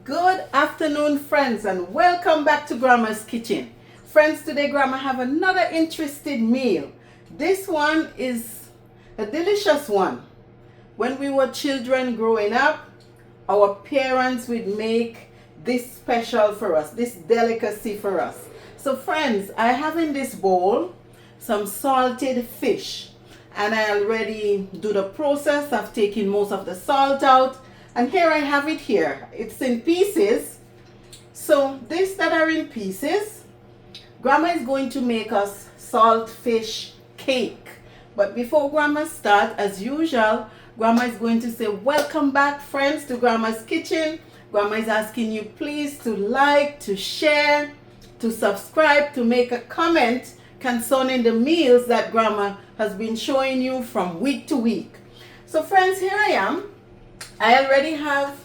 Good afternoon, friends, and welcome back to Grandma's Kitchen. Friends, today Grandma have another interesting meal. This one is a delicious one. When we were children growing up, our parents would make this special for us, this delicacy for us. So friends, I have in this bowl some salted fish, and I already do the process of taking most of the salt out. And here I have it here. It's in pieces. So this that are in pieces, Grandma is going to make us salt fish cake. But before Grandma start, as usual, Grandma is going to say, welcome back, friends, to Grandma's Kitchen. Grandma is asking you please to like, to share, to subscribe, to make a comment concerning the meals that Grandma has been showing you from week to week. So friends, here I am. I already have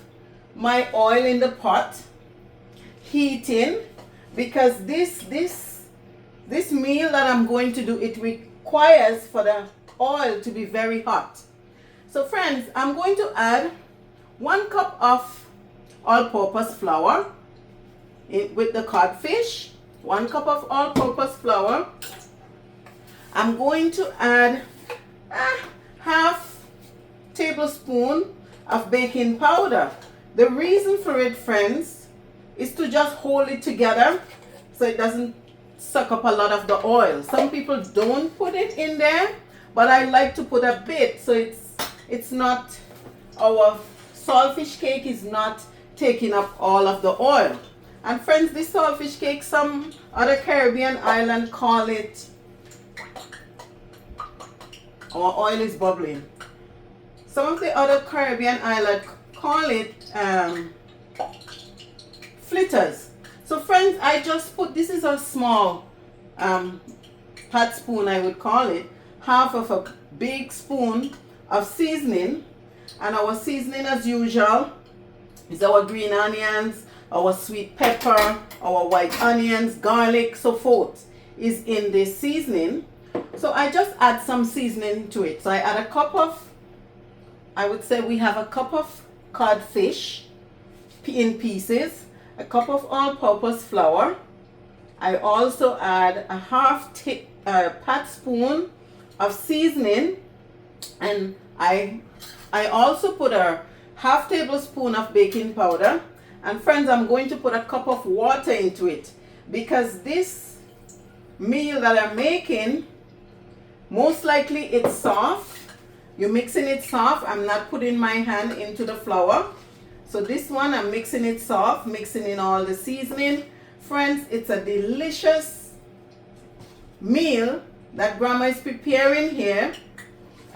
my oil in the pot heating, because this meal that I'm going to do, it requires for the oil to be very hot. So friends, I'm going to add 1 cup of all-purpose flour with the codfish. 1 cup of all-purpose flour. I'm going to add half tablespoon of baking powder. The reason for it, friends, is to just hold it together so it doesn't suck up a lot of the oil. Some people don't put it in there, but I like to put a bit so it's not, our saltfish cake is not taking up all of the oil. And friends, this saltfish cake, some other Caribbean island call it, our oil is bubbling. Some of the other Caribbean islands call it fritters. So friends, I just put, this is a small pot spoon, I would call it, half of a big spoon of seasoning. And our seasoning, as usual, is our green onions, our sweet pepper, our white onions, garlic, so forth is in this seasoning. So I just add some seasoning to it. So I add a cup of, I would say we have a cup of codfish in pieces, a cup of all-purpose flour. I also add a half pot spoon of seasoning, and I also put a half tablespoon of baking powder. And friends, I'm going to put a cup of water into it, because this meal that I'm making, most likely it's soft. You're mixing it soft. I'm not putting my hand into the flour. So this one, I'm mixing it soft, mixing in all the seasoning. Friends, it's a delicious meal that Grandma is preparing here.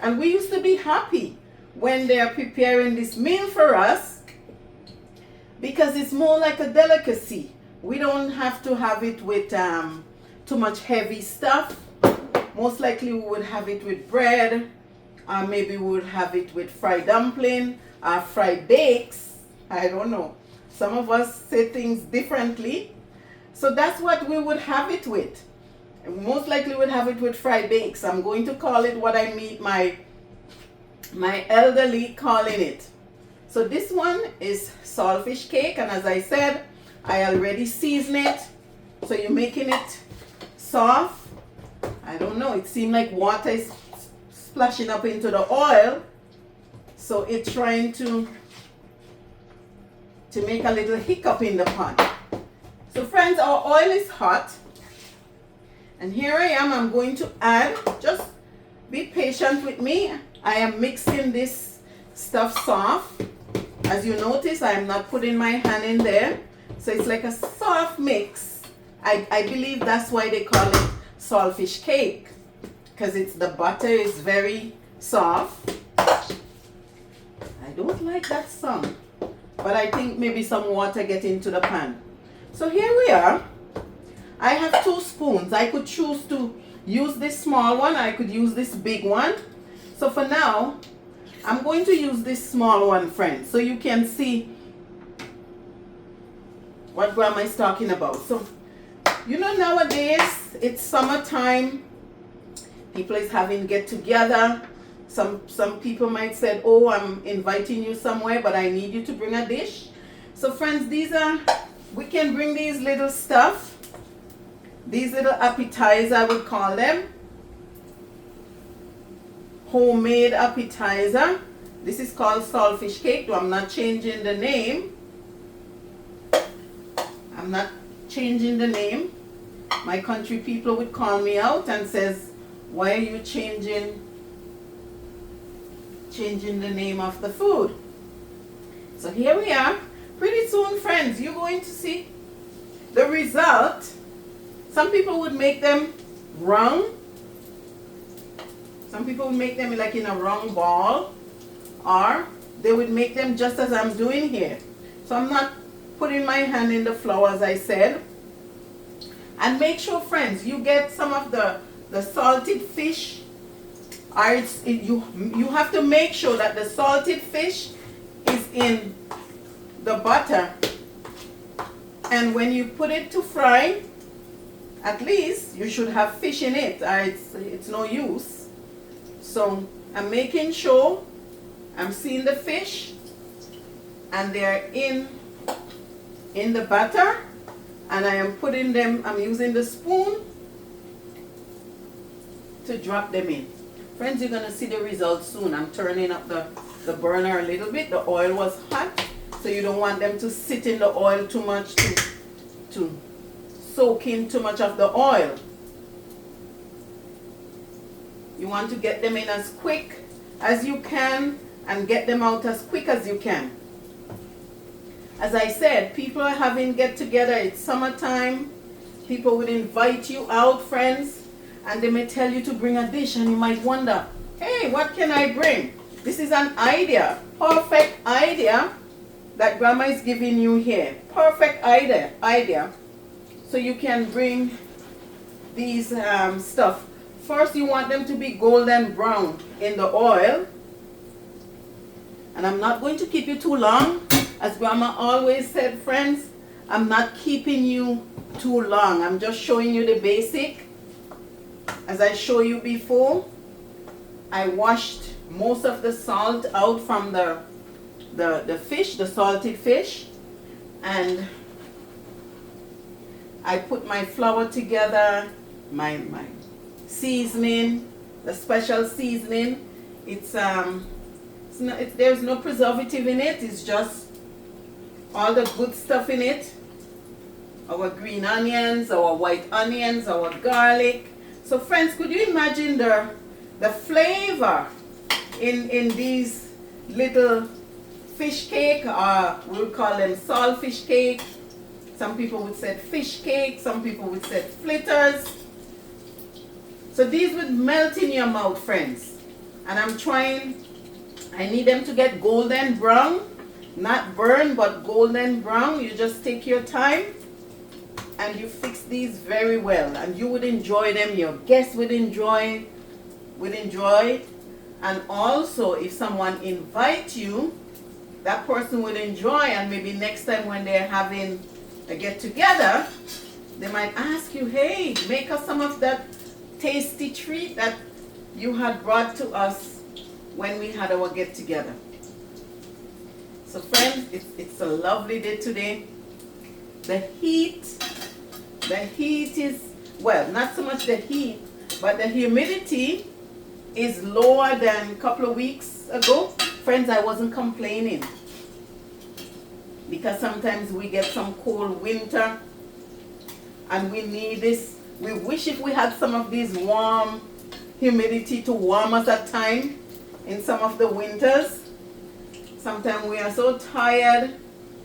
And we used to be happy when they are preparing this meal for us, because it's more like a delicacy. We don't have to have it with too much heavy stuff. Most likely we would have it with bread, or maybe we would have it with fried dumpling or fried bakes. I don't know. Some of us say things differently. So that's what we would have it with. Most likely we'd have it with fried bakes. I'm going to call it what I meet my elderly calling it. So this one is saltfish cake, and as I said, I already seasoned it. So you're making it soft. I don't know, it seemed like water is splashing up into the oil, so it's trying to make a little hiccup in the pot. So friends, our oil is hot, and here I am. I'm going to add, just be patient with me. I am mixing this stuff soft. As you notice, I am not putting my hand in there, so it's like a soft mix. I believe that's why they call it saltfish cake, because the butter is very soft. I don't like that sound, but I think maybe some water get into the pan. So here we are. I have 2 spoons. I could choose to use this small one. I could use this big one. So for now, I'm going to use this small one, friends, so you can see what Grandma is talking about. So, you know, nowadays it's summertime. People is having get together. Some people might say, oh, I'm inviting you somewhere, but I need you to bring a dish. So friends, we can bring these little stuff, these little appetizer I would call them, homemade appetizer. This is called saltfish cake, though I'm not changing the name. I'm not changing the name. My country people would call me out and says, why are you changing the name of the food? So here we are. Pretty soon, friends, you're going to see the result. Some people would make them round. Some people would make them like in a round ball, or they would make them just as I'm doing here. So I'm not putting my hand in the flour, as I said. And make sure, friends, you get some of the salted fish. You have to make sure that the salted fish is in the butter. And when you put it to fry, at least you should have fish in it, or it's no use. So I'm making sure I'm seeing the fish and they're in the butter, and I am putting them, I'm using the spoon to drop them in. Friends, you're going to see the results soon. I'm turning up the burner a little bit. The oil was hot, so you don't want them to sit in the oil too much to soak in too much of the oil. You want to get them in as quick as you can and get them out as quick as you can. As I said, people are having get-together. It's summertime. People would invite you out, friends, and they may tell you to bring a dish, and you might wonder, hey, what can I bring? This is an idea, perfect idea that Grandma is giving you here. Perfect idea. So you can bring these stuff. First, you want them to be golden brown in the oil. And I'm not going to keep you too long. As Grandma always said, friends, I'm not keeping you too long. I'm just showing you the basic. As I showed you before, I washed most of the salt out from the fish, the salted fish. And I put my flour together, my seasoning, the special seasoning. There's no preservative in it. It's just all the good stuff in it. Our green onions, our white onions, our garlic. So friends, could you imagine the flavor in these little fish cake, or we'll call them saltfish cake. Some people would say fish cake, some people would say fritters. So these would melt in your mouth, friends. And I need them to get golden brown, not burn, but golden brown. You just take your time and you fix these very well, and you would enjoy them. Your guests would enjoy. And also, if someone invites you, that person would enjoy, and maybe next time when they're having a get-together, they might ask you, hey, make us some of that tasty treat that you had brought to us when we had our get-together. So friends, it's a lovely day today. The heat is, well, not so much the heat, but the humidity is lower than a couple of weeks ago. Friends, I wasn't complaining, because sometimes we get some cold winter and we need this. We wish if we had some of these warm humidity to warm us at time in some of the winters. Sometimes we are so tired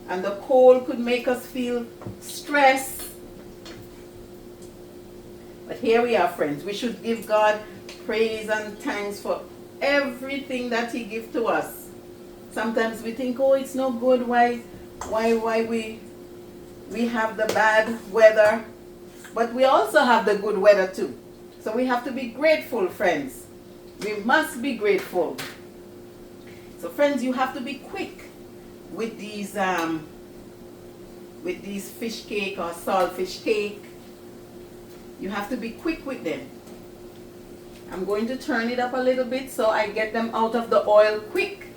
and the cold could make us feel stressed. But here we are, friends. We should give God praise and thanks for everything that He gives to us. Sometimes we think, oh, it's no good. Why we have the bad weather? But we also have the good weather too. So we have to be grateful, friends. We must be grateful. So friends, you have to be quick with these fish cake or saltfish cake. You have to be quick with them. I'm going to turn it up a little bit so I get them out of the oil quick.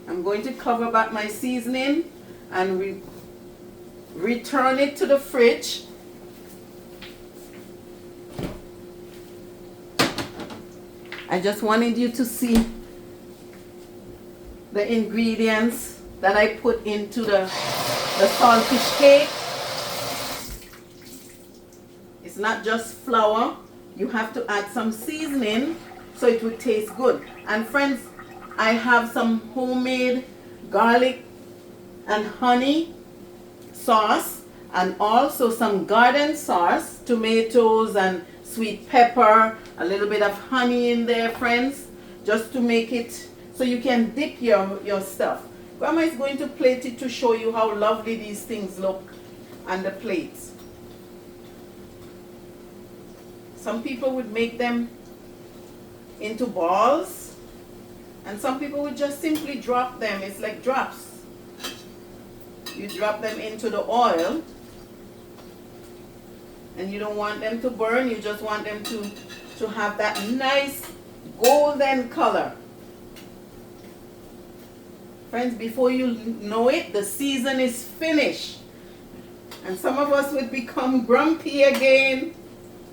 I'm going to cover back my seasoning and return it to the fridge. I just wanted you to see the ingredients that I put into the saltfish cake. It's not just flour. You have to add some seasoning so it would taste good. And friends, I have some homemade garlic and honey sauce and also some garden sauce, tomatoes and sweet pepper, a little bit of honey in there, friends, just to make it so you can dip your stuff. Grandma is going to plate it to show you how lovely these things look on the plates. Some people would make them into balls, and some people would just simply drop them. It's like drops. You drop them into the oil, and you don't want them to burn. You just want them to have that nice golden color. Friends, before you know it, the season is finished. And some of us would become grumpy again.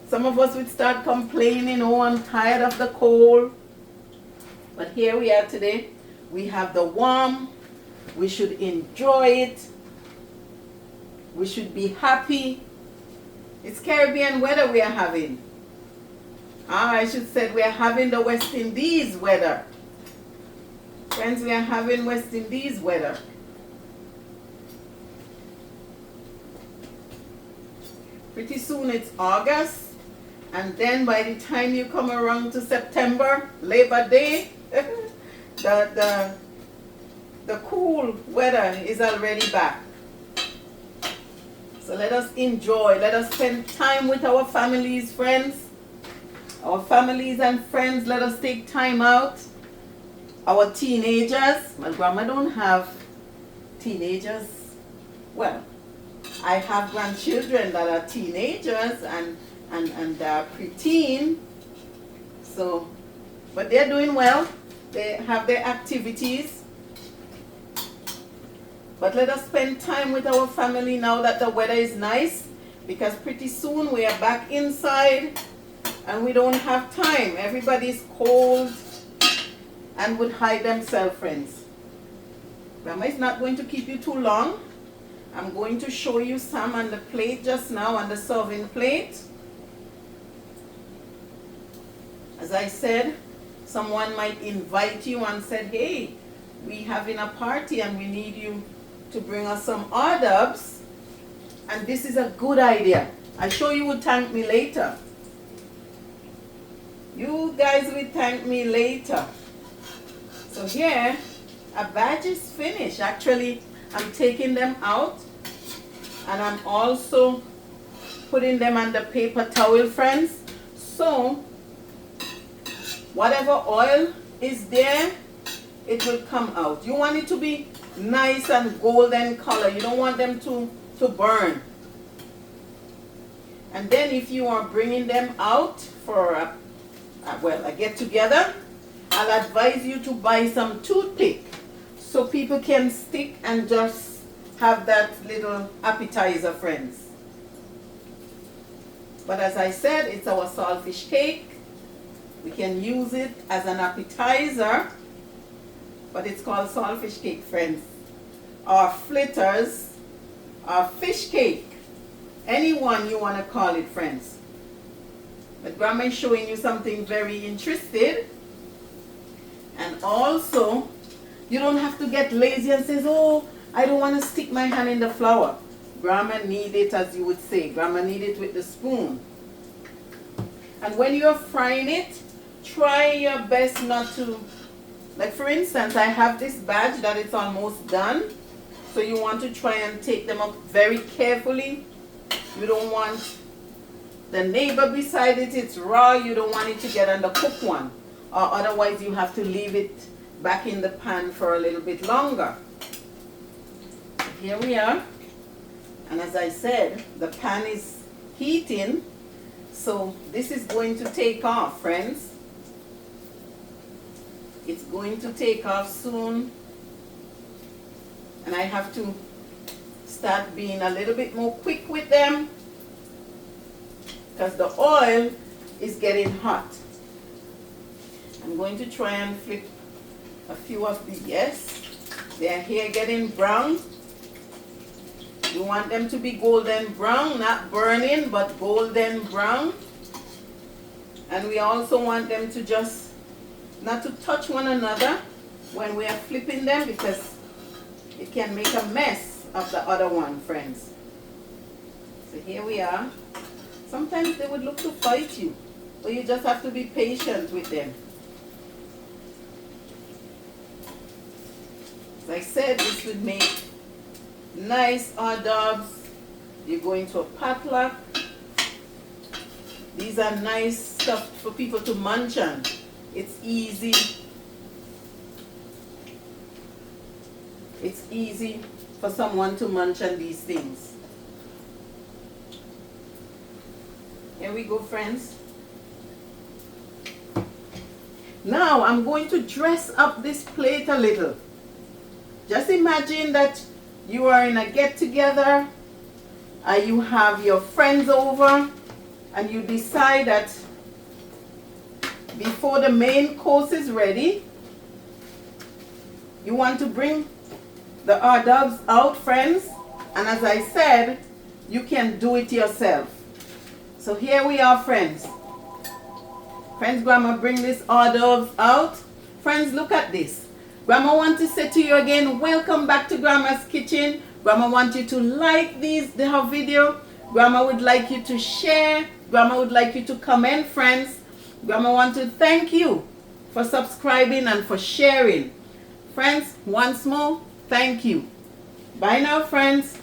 Some of us would start complaining, oh, I'm tired of the cold. But here we are today. We have the warm. We should enjoy it. We should be happy. It's Caribbean weather we are having. I should say we are having the West Indies weather. Friends, we are having West Indies weather. Pretty soon it's August, and then by the time you come around to September, Labor Day, the cool weather is already back. So let us enjoy, let us spend time with our families, friends. Our families and friends, let us take time out. Our teenagers, well, Grandma don't have teenagers. Well, I have grandchildren that are teenagers and preteen. So, but they're doing well. They have their activities. But let us spend time with our family now that the weather is nice, because pretty soon we are back inside and we don't have time. Everybody's cold and would hide themselves, friends. Grandma is not going to keep you too long. I'm going to show you some on the plate just now, on the serving plate. As I said, someone might invite you and said, hey, we having a party and we need you to bring us some hors d'oeuvres. And this is a good idea. I'm sure you would thank me later. You guys will thank me later. So here, a batch is finished. Actually, I'm taking them out and I'm also putting them on the paper towel, friends. So, whatever oil is there, it will come out. You want it to be nice and golden color. You don't want them to burn. And then if you are bringing them out for a get together, I'll advise you to buy some toothpick so people can stick and just have that little appetizer, friends. But as I said, it's our saltfish cake. We can use it as an appetizer, but it's called saltfish cake, friends. Or fritters, or fish cake. Anyone you want to call it, friends. But Grandma is showing you something very interesting. And also, you don't have to get lazy and say, oh, I don't want to stick my hand in the flour. Grandma need it, as you would say. Grandma need it with the spoon. And when you're frying it, try your best not to, like for instance, I have this batch that it's almost done. So you want to try and take them up very carefully. You don't want the neighbor beside it, it's raw. You don't want it to get on the cooked one. Or otherwise you have to leave it back in the pan for a little bit longer. Here we are. And as I said, the pan is heating. So this is going to take off, friends. It's going to take off soon. And I have to start being a little bit more quick with them because the oil is getting hot. I'm going to try and flip a few of these. Yes, they're here getting brown. You want them to be golden brown, not burning, but golden brown. And we also want them to just not to touch one another when we are flipping them, because it can make a mess of the other one, friends. So here we are. Sometimes they would look to fight you, but you just have to be patient with them. As I said, this would make nice hors d'oeuvres. You go into a potluck. These are nice stuff for people to munch on. It's easy. It's easy for someone to munch on these things. Here we go, friends. Now I'm going to dress up this plate a little. Just imagine that you are in a get-together, you have your friends over, and you decide that before the main course is ready, you want to bring the hors d'oeuvres out, friends. And as I said, you can do it yourself. So here we are, friends. Friends, Grandma bring this hors d'oeuvres out. Friends, look at this. Grandma wants to say to you again, welcome back to Grandma's Kitchen. Grandma wants you to like her video. Grandma would like you to share. Grandma would like you to comment, friends. Grandma wants to thank you for subscribing and for sharing. Friends, once more, thank you. Bye now, friends.